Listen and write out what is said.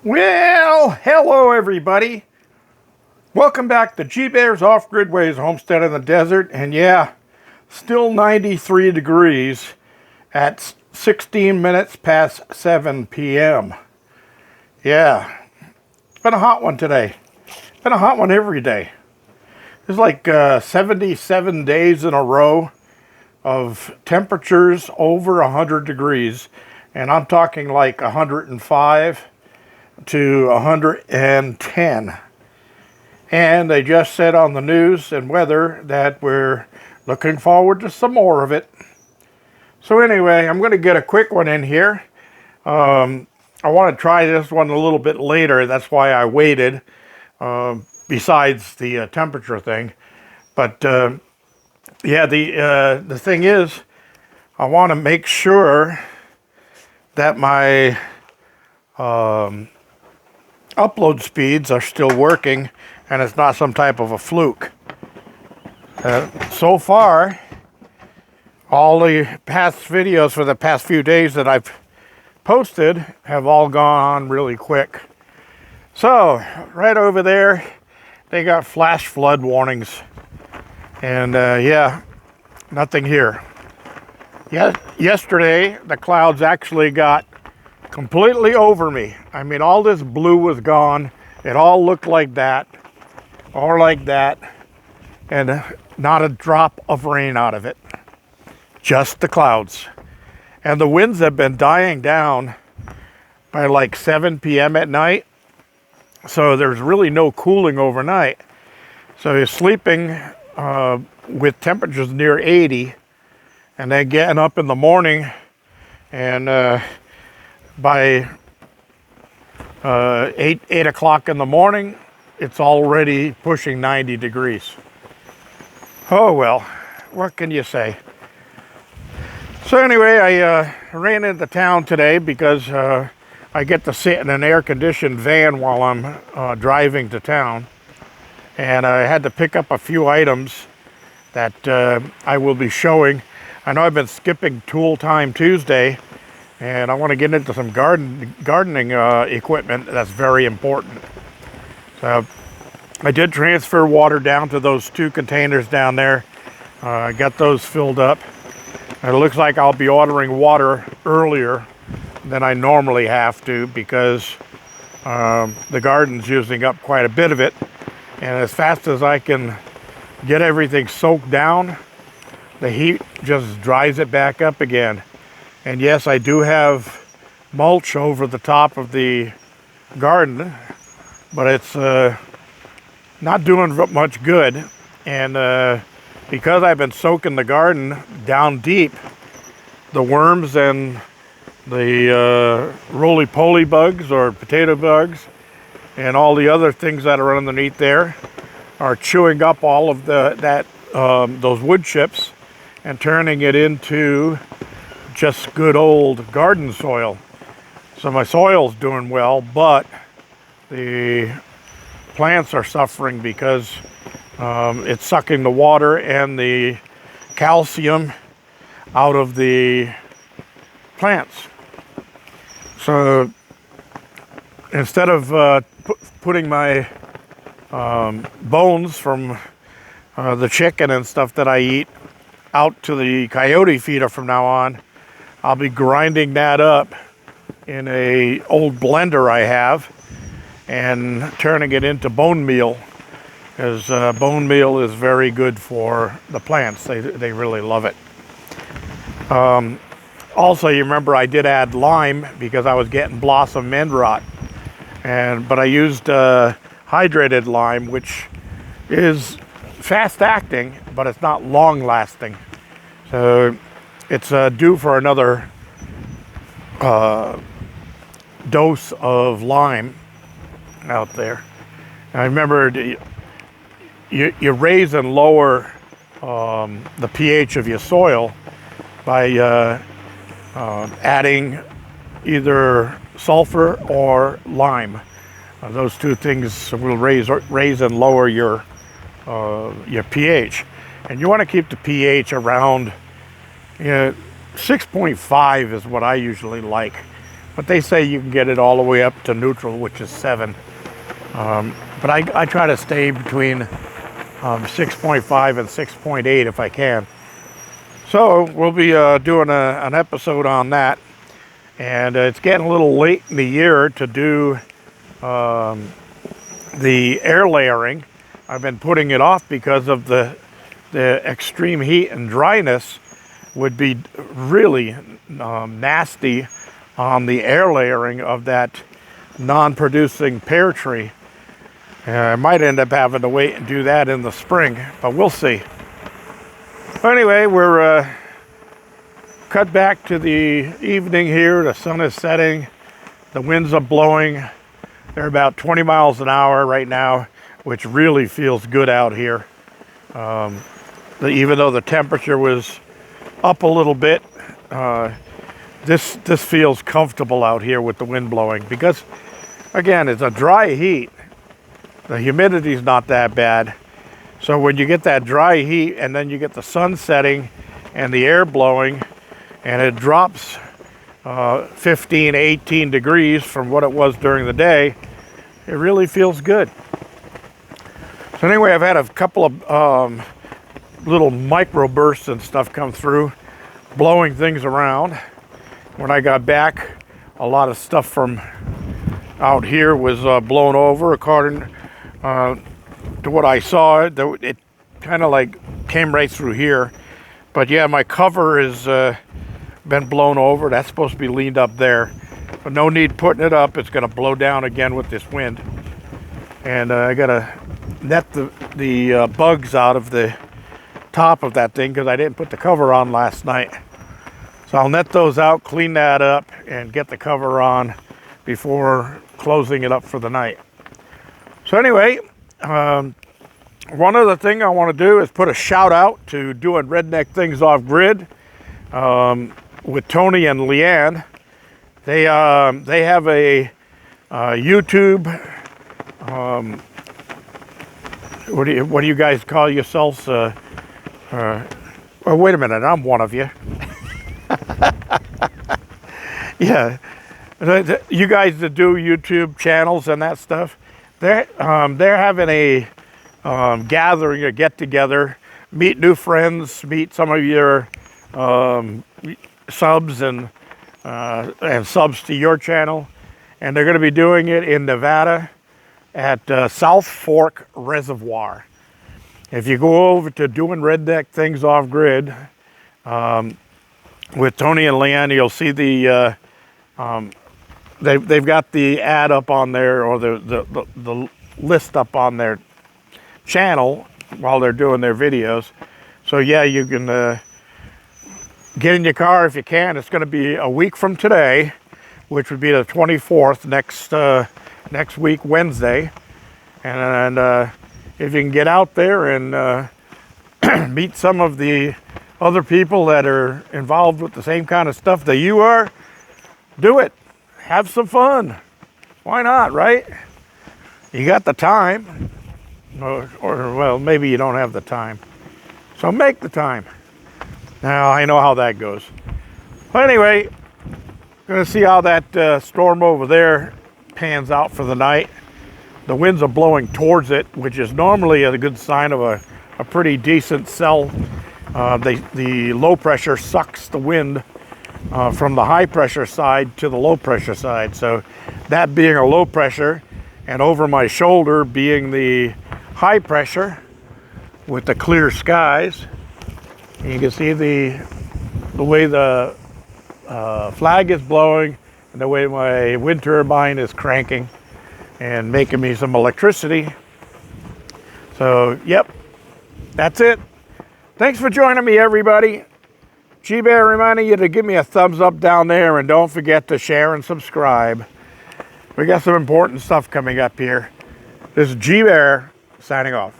Well, hello everybody. Welcome back to G Bear's Off-Grid Ways Homestead in the Desert. And yeah, still 93 degrees at 16 minutes past 7 p.m. Yeah, it's been a hot one today. It's been a hot one every day. It's like 77 days in a row of temperatures over 100 degrees. And I'm talking like 105 to 110. And they just said on the news and weather that we're looking forward to some more of it. So anyway, I'm going to get a quick one in here. I want to try this one a little bit later. That's why I waited, besides the temperature thing. But yeah, the thing is, I want to make sure that my upload speeds are still working and it's not some type of a fluke. So far, all the past videos for the past few days that I've posted have all gone on really quick. So right over there, they got flash flood warnings. And yeah, nothing here. Yesterday, the clouds actually got completely over me. I mean, all this blue was gone. It all looked like that, or like that, and not a drop of rain out of it. Just the clouds. And the winds have been dying down by like 7 p.m. at night. So there's really no cooling overnight. So you're sleeping with temperatures near 80, and then getting up in the morning and by 8 o'clock in the morning, it's already pushing 90 degrees. Oh well, what can you say? So anyway, I ran into town today because I get to sit in an air-conditioned van while I'm driving to town. And I had to pick up a few items that I will be showing. I know I've been skipping Tool Time Tuesday, and I want to get into some gardening equipment that's very important. So I did transfer water down to those 2 containers down there. I got those filled up. It looks like I'll be ordering water earlier than I normally have to because the garden's using up quite a bit of it. And as fast as I can get everything soaked down, the heat just dries it back up again. And yes, I do have mulch over the top of the garden, but it's not doing much good. And because I've been soaking the garden down deep, the worms and the roly-poly bugs or potato bugs and all the other things that are underneath there are chewing up all of those wood chips and turning it into just good old garden soil. So my soil's doing well, but the plants are suffering because it's sucking the water and the calcium out of the plants. So instead of putting my bones from the chicken and stuff that I eat out to the coyote feeder from now on, I'll be grinding that up in a old blender I have and turning it into bone meal, because bone meal is very good for the plants. They really love it. Also, you remember I did add lime because I was getting blossom end rot, but I used hydrated lime, which is fast acting, but it's not long lasting. So it's due for another dose of lime out there. I remember you raise and lower the pH of your soil by adding either sulfur or lime. Those 2 things will raise and lower your pH. And you want to keep the pH around 6.5 is what I usually like. but they say you can get it all the way up to neutral, which is 7. But I try to stay between 6.5 and 6.8 if I can. So we'll be doing an episode on that. And it's getting a little late in the year to do the air layering. I've been putting it off because of the extreme heat and dryness would be really nasty on the air layering of that non-producing pear tree. I might end up having to wait and do that in the spring, but we'll see. Anyway, we're cut back to the evening here. The sun is setting. The winds are blowing. They're about 20 miles an hour right now, which really feels good out here. Even though the temperature was up a little bit, this feels comfortable out here with the wind blowing because, again, it's a dry heat. The humidity is not that bad. So when you get that dry heat and then you get the sun setting and the air blowing and it drops 15, 18 degrees from what it was during the day, it really feels good. So anyway, I've had a couple of little microbursts and stuff come through, blowing things around. When I got back, a lot of stuff from out here was blown over. According to what I saw, it kind of like came right through here. But yeah, my cover has been blown over. That's supposed to be leaned up there. But no need putting it up. It's going to blow down again with this wind. And I got to net the bugs out of the top of that thing because I didn't put the cover on last night. So I'll net those out, clean that up, and get the cover on before closing it up for the night. So anyway, one other thing I want to do is put a shout out to doing redneck things off grid with Tony and Leanne. They have a YouTube. What do you guys call yourselves? Oh, wait a minute, I'm one of you. Yeah, you guys that do YouTube channels and that stuff, they're having a gathering, a get together, meet new friends, meet some of your subs and subs to your channel, and they're going to be doing it in Nevada at South Fork Reservoir. If you go over to Doing Redneck Things Off Grid with Tony and Leanne, you'll see the they've got the ad up on there, or the list up on their channel while they're doing their videos. So yeah, you can get in your car if you can. It's going to be a week from today, which would be the 24th, next week, Wednesday. And if you can get out there and meet some of the other people that are involved with the same kind of stuff that you are, do it. Have some fun. Why not, right? You got the time. Or well, maybe you don't have the time. So make the time. Now, I know how that goes. But anyway, going to see how that storm over there pans out for the night. The winds are blowing towards it, which is normally a good sign of a pretty decent cell. The low pressure sucks the wind from the high pressure side to the low pressure side. So that being a low pressure, and over my shoulder being the high pressure with the clear skies. And you can see the way the flag is blowing and the way my wind turbine is cranking and making me some electricity. So, yep, that's it. Thanks for joining me, everybody. G-Bear reminding you to give me a thumbs up down there, and don't forget to share and subscribe. We got some important stuff coming up here. This is G-Bear signing off.